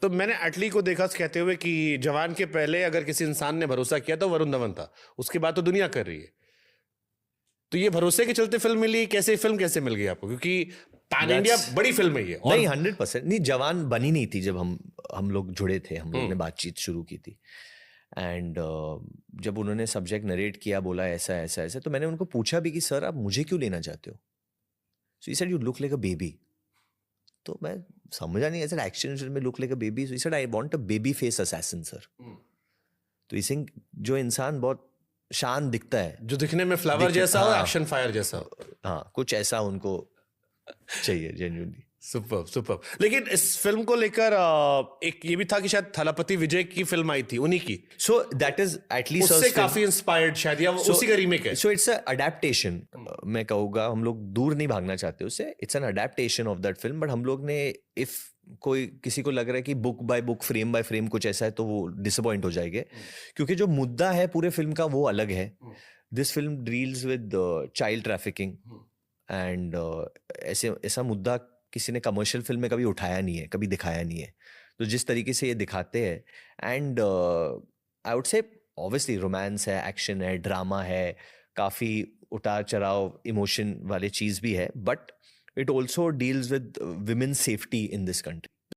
तो मैंने अटली को देखा कहते हुए कि जवान के पहले अगर किसी इंसान ने भरोसा किया तो वरुण धवन था, उसके बाद तो दुनिया कर रही है। तो ये भरोसे के चलते फिल्म मिली, कैसे फिल्म कैसे मिल गई आपको? क्योंकि पैन इंडिया बड़ी फिल्म है ये। और नहीं, 100% नहीं, जवान बनी नहीं थी जब हम लोग जुड़े थे, हम लोग ने बातचीत शुरू की थी। एंड जब उन्होंने सब्जेक्ट नरेट किया, बोला ऐसा ऐसा ऐसा, तो मैंने उनको पूछा भी कि सर आप मुझे क्यों लेना चाहते हो? So he said you look like a baby. तो मैं समझा नहीं, ऐसा एक्शन में look like a baby. So he said I want a baby face assassin sir. तो इस जो इंसान बहुत शान दिखता है, जो दिखने में फ्लावर जैसा हो, एक्शन फायर जैसा हो। हाँ, कुछ ऐसा उनको चाहिए जेन्युइनली। Super super. लेकिन इस फिल्म को लेकर एक ये भी था कि शायद थलापति विजय की फिल्म आई थी, उन्हीं की। सो दैट इज एटलीस्ट उससे काफी इंस्पायर्ड शायद, या उसी का रीमेक है। So it's a adaptation. मैं कहूँगा हम लोग दूर नहीं भागना चाहते उससे, it's an adaptation of that film. But हम लोग ने, इफ कोई किसी को लग रहा है कि book by book, frame by frame कुछ ऐसा है, तो वो डिसअपॉइंट हो जाएंगे, क्योंकि जो मुद्दा है पूरे फिल्म का वो अलग है। This film deals with child trafficking and ऐसा मुद्दा किसी ने कमर्शियल फिल्म में कभी उठाया नहीं है, कभी दिखाया नहीं है। तो जिस तरीके से ये दिखाते हैं, and I would say obviously romance है, एक्शन है, ड्रामा है, काफ़ी उतार चढ़ाव इमोशन वाले चीज़ भी है, but it also deals with women safety in this country.